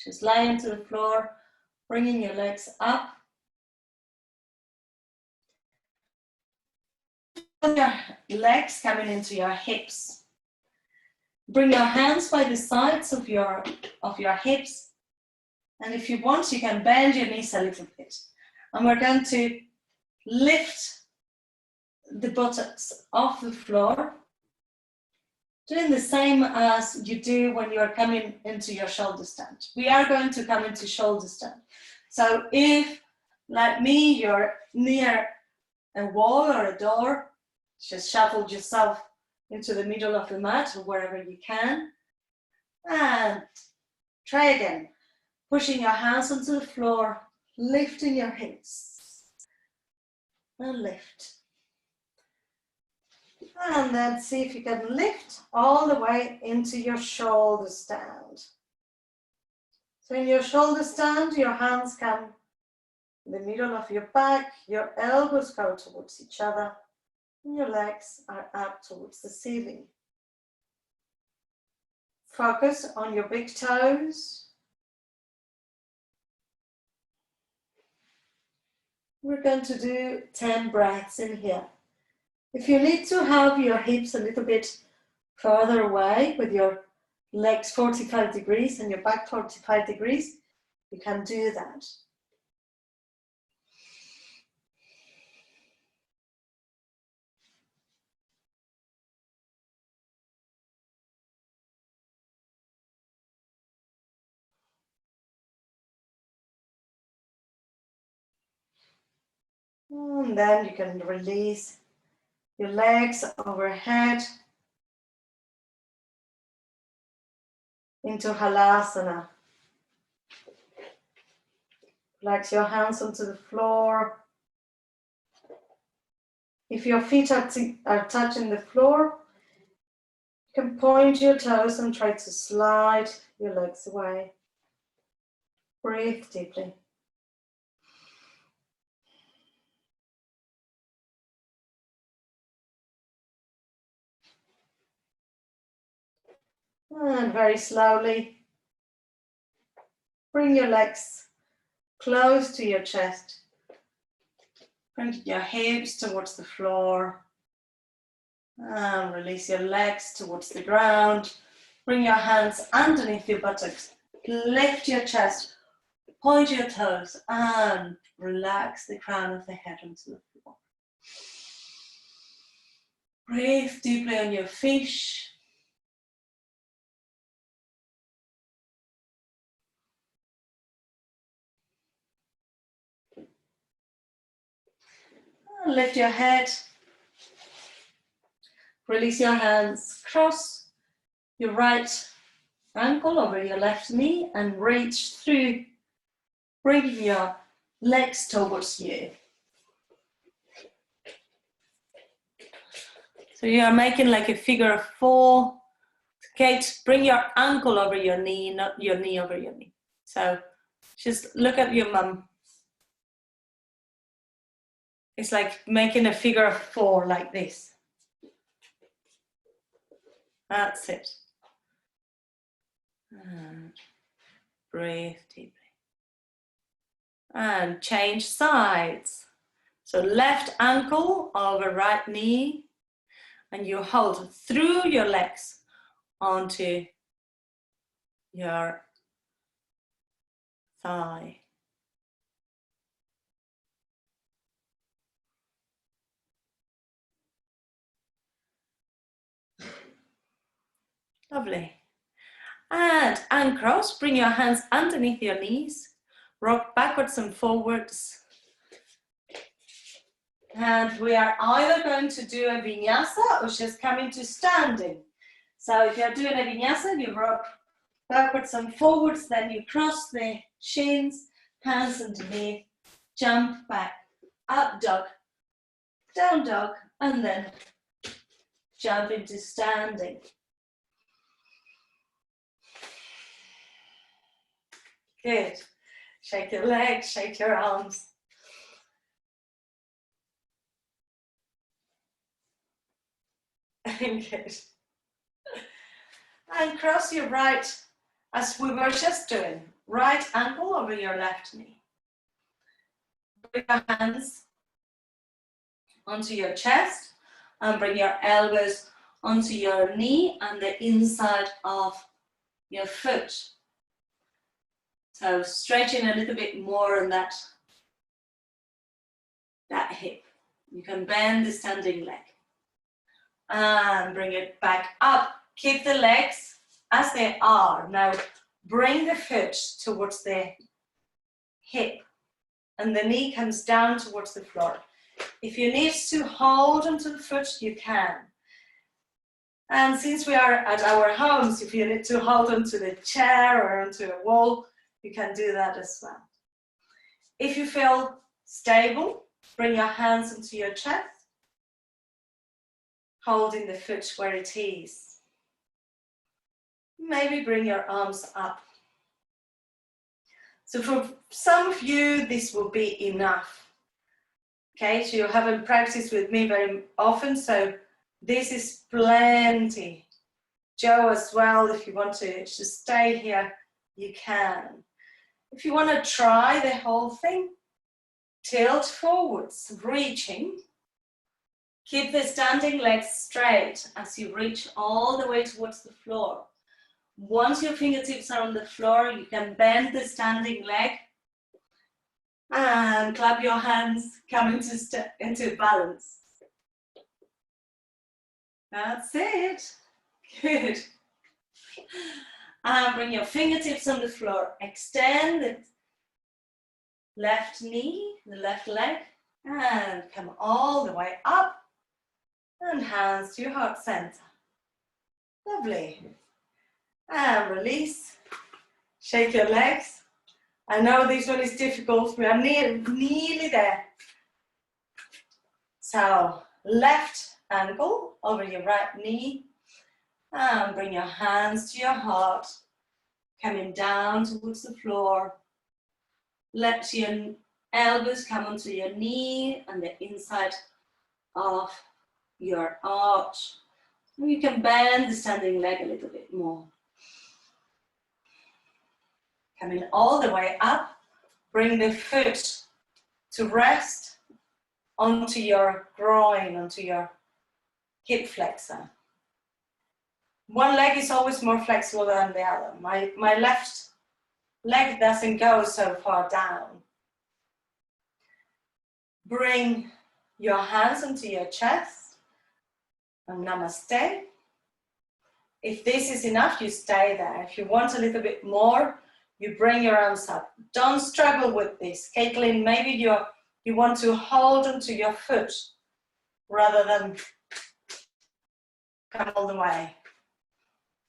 Just lie into the floor, bringing your legs up. Your legs coming into your hips. Bring your hands by the sides of your hips. And if you want, you can bend your knees a little bit. And we're going to lift the buttocks off the floor, doing the same as you do when you're coming into your shoulder stand. We are going to come into shoulder stand. So if, like me, you're near a wall or a door, just shuffle yourself into the middle of the mat or wherever you can. And try again. Pushing your hands onto the floor, lifting your hips. And lift. And then see if you can lift all the way into your shoulder stand. So in your shoulder stand, your hands come in the middle of your back, your elbows go towards each other, and your legs are up towards the ceiling. focus on your big toes. We're going to do 10 breaths in here. If you need to have your hips a little bit further away with your legs 45 degrees and your back 45 degrees, you can do that. And then you can release your legs overhead into Halasana. Relax your hands onto the floor. If your feet are touching the floor, you can point your toes and try to slide your legs away. Breathe deeply. And very slowly, bring your legs close to your chest. Bring your hips towards the floor. And release your legs towards the ground. Bring your hands underneath your buttocks. Lift your chest. Point your toes and relax the crown of the head onto the floor. Breathe deeply on your fish. And lift your head. Release your hands. Cross your right ankle over your left knee and reach through. Bring your legs towards you. So you are making like a figure of 4. Kate, bring your ankle over your knee, not your knee over your knee. So just look at your mum. It's like making a figure of 4 like this. That's it. And breathe deeply. And change sides. So left ankle over right knee. And you hold through your legs onto your thigh. Lovely. And uncross, bring your hands underneath your knees, rock backwards and forwards. And we are either going to do a vinyasa or just coming to standing. So if you're doing a vinyasa, you rock backwards and forwards, then you cross the shins, hands underneath, jump back, up dog, down dog, and then jump into standing. Good. Shake your legs, shake your arms. Good. And cross your right, as we were just doing, right ankle over your left knee. Bring your hands onto your chest and bring your elbows onto your knee and the inside of your foot. So stretching a little bit more on that hip. You can bend the standing leg. And bring it back up. Keep the legs as they are. Now bring the foot towards the hip and the knee comes down towards the floor. If you need to hold onto the foot, you can. And since we are at our homes, if you need to hold onto the chair or onto a wall, you can do that as well. If you feel stable, bring your hands into your chest, holding the foot where it is. Maybe bring your arms up. So for some of you, this will be enough. Okay, so you haven't practiced with me very often, so this is plenty Joe as well, if you want to just stay here, you can. If you want to try the whole thing, tilt forwards, reaching. Keep the standing legs straight as you reach all the way towards the floor. Once your fingertips are on the floor, you can bend the standing leg and clap your hands, come into balance. That's it. Good. And bring your fingertips on the floor. Extend the left knee, the left leg, and come all the way up. And hands to your heart center. Lovely. And release. Shake your legs. I know this one is difficult. We are nearly there. So, left ankle over your right knee. And bring your hands to your heart. Coming down towards the floor. Let your elbows come onto your knee and the inside of your arch. You can bend the standing leg a little bit more. Coming all the way up, bring the foot to rest onto your groin, onto your hip flexor. One leg is always more flexible than the other. My left leg doesn't go so far down. Bring your hands onto your chest. And namaste. If this is enough, you stay there. If you want a little bit more, you bring your arms up. Don't struggle with this. Caitlin, maybe you want to hold onto your foot rather than come all the way.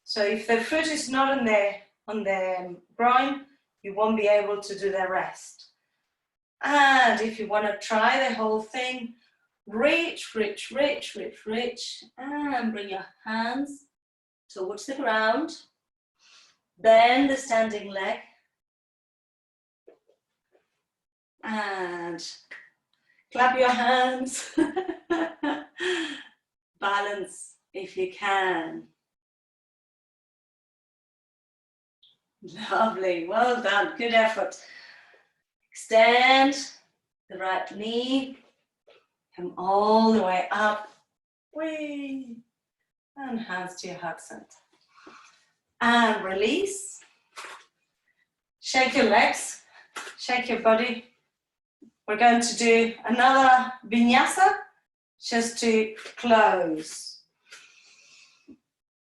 So if the foot is not on the groin, you won't be able to do the rest. And if you want to try the whole thing, reach, reach, reach, reach, reach, and bring your hands towards the ground. Bend the standing leg. And clap your hands. Balance if you can. Lovely, well done, good effort. Extend the right knee. Come all the way up, whee, and hands to your heart center. And release. Shake your legs, shake your body. We're going to do another vinyasa just to close.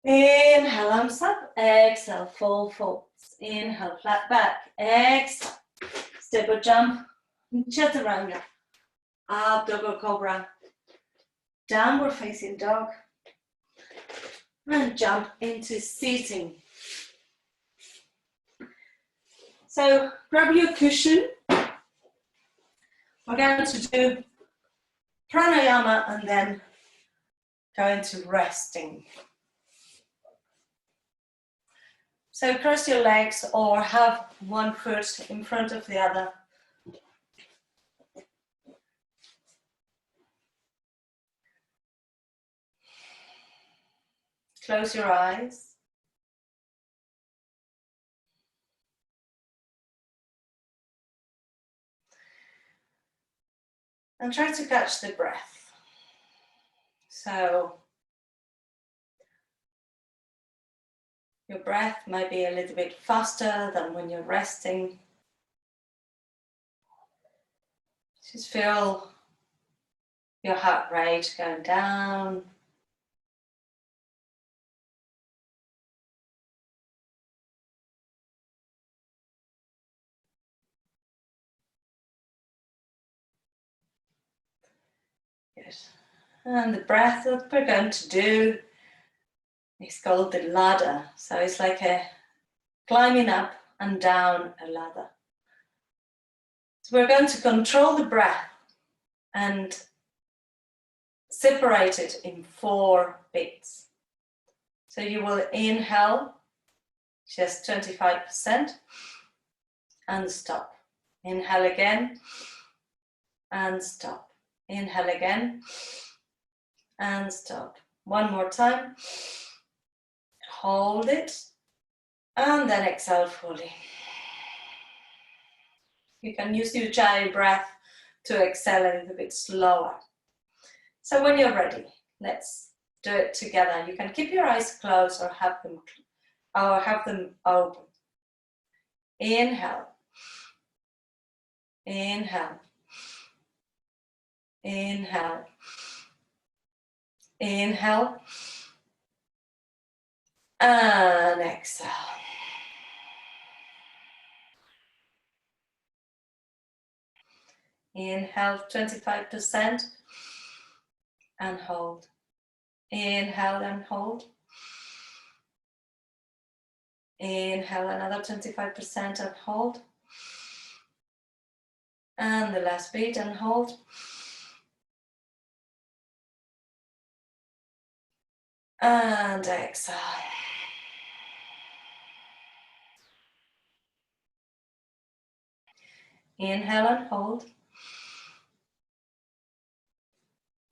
Inhale, arms up, exhale, fall forwards. Inhale, flat back, exhale, step or jump, chaturanga. Up dog or cobra, downward facing dog, and jump into seating. So grab your cushion. We're going to do pranayama and then go into resting. So cross your legs or have one foot in front of the other. Close your eyes. And try to catch the breath. So your breath might be a little bit faster than when you're resting. Just feel your heart rate going down. Good. And the breath that we're going to do is called the ladder. So it's like a climbing up and down a ladder. So we're going to control the breath and separate it in 4 bits. So you will inhale just 25% and stop. Inhale again and stop. Inhale again and stop. One more time. hold it, and then exhale fully. You can use your Ujjayi breath to exhale a little bit slower. So when you're ready, let's do it together. You can keep your eyes closed or have them open. Inhale, inhale, inhale, inhale, and exhale. Inhale 25% and hold. Inhale and hold. Inhale another 25% and hold. And the last beat and hold. And exhale. Inhale and hold.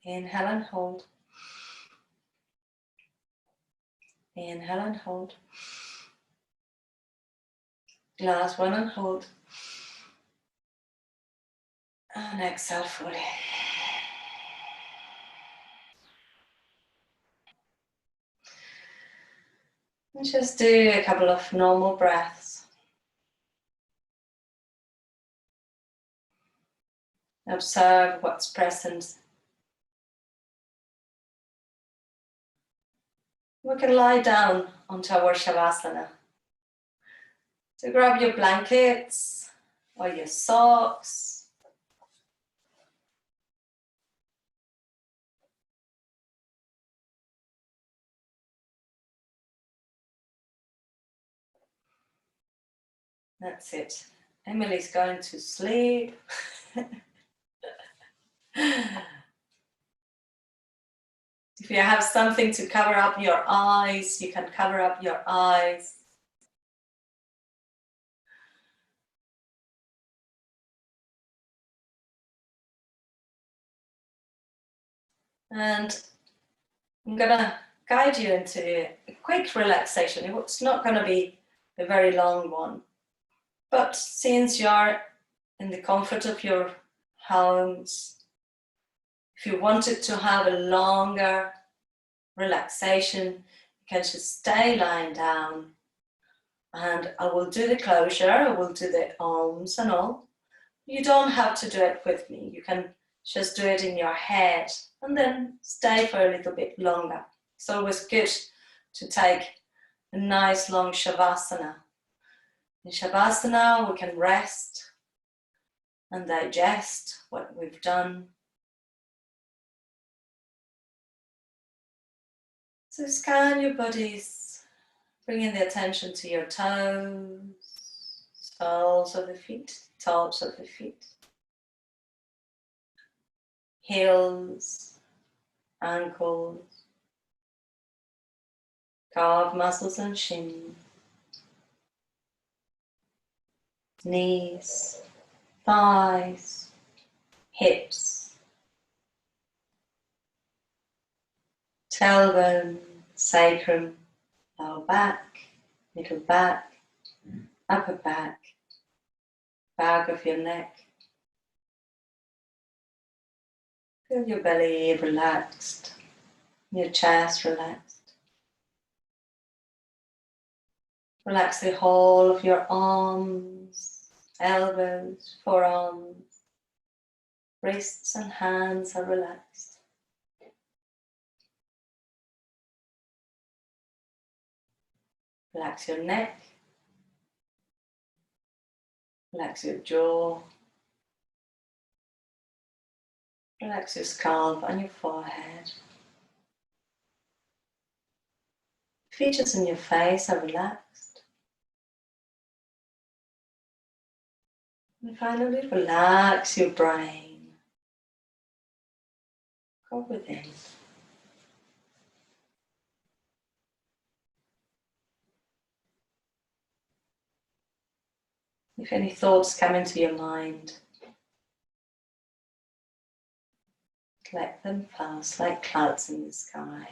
Inhale and hold. Inhale and hold. Last one and hold. And exhale fully. And just do a couple of normal breaths. Observe what's present. We can lie down onto our Shavasana. So grab your blankets or your socks. That's it. Emily's going to sleep. If you have something to cover up your eyes, you can cover up your eyes. And I'm gonna guide you into a quick relaxation. It's not gonna be a very long one, but since you're in the comfort of your homes, if you wanted to have a longer relaxation, you can just stay lying down, and I will do the closure, I will do the arms and all. You don't have to do it with me. You can just do it in your head and then stay for a little bit longer. It's always good to take a nice long Shavasana. In Shavasana, we can rest and digest what we've done. So scan your bodies, bringing the attention to your toes, soles of the feet, tops of the feet, heels, ankles, calf muscles and shins, knees, thighs, hips, tailbone, sacrum, lower back, middle back, upper back, back of your neck. Feel your belly relaxed, your chest relaxed. Relax the whole of your arms, elbows, forearms, wrists and hands are relaxed. Relax your neck, relax your jaw, relax your scalp and your forehead. Features in your face are relaxed. And finally, relax your brain. Go within. If any thoughts come into your mind, let them pass like clouds in the sky.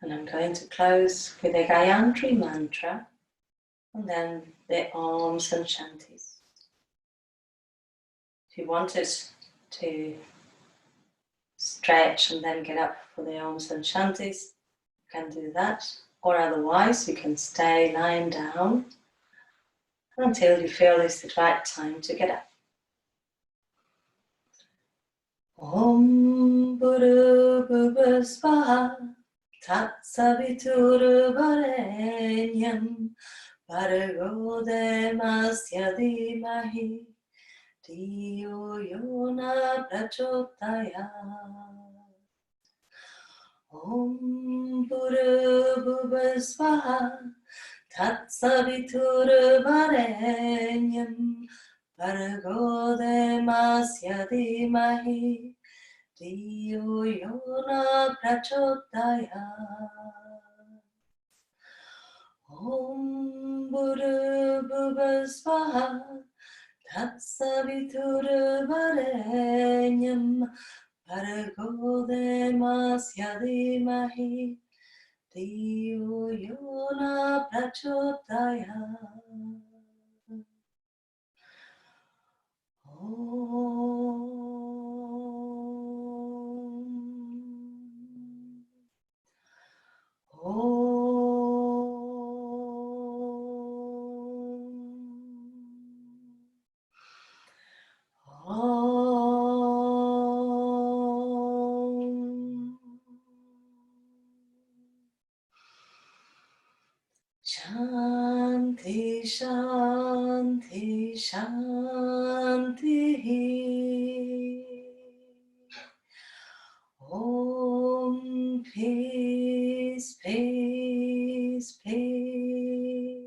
And I'm going to close with a Gayatri mantra and then the Oms and Shantis. If you wanted to stretch and then get up for the Oms and Shantis, you can do that. Or otherwise, you can stay lying down until you feel it's the right time to get up. Om Bhurabhuva Svaha Tat Saviturvarenyam Bhargo Demasya Dhimahi Dhiyo Yona Prachodayat. Om Bhurabhuva Svaha Tat Saviturvarenyam Bhargo Demasya Dhimahi Dhiyo Yona Prachodayat. Om Bhurabhuva Svaha Tat Saviturvarenyam Bhargo Demasya Dhimahi Dhiyo Yona Prachodayat. Shanti, Shanti, Shanti. Om, peace, peace, peace.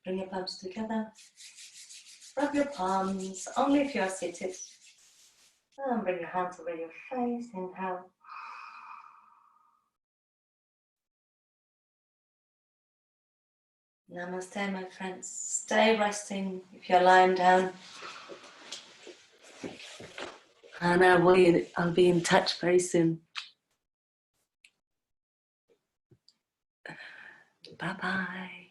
Bring your palms together. Rub your palms only if you are seated. And bring your hands over your face. Inhale. Namaste, my friends. Stay resting if you're lying down. And I'll be in touch very soon. Bye-bye.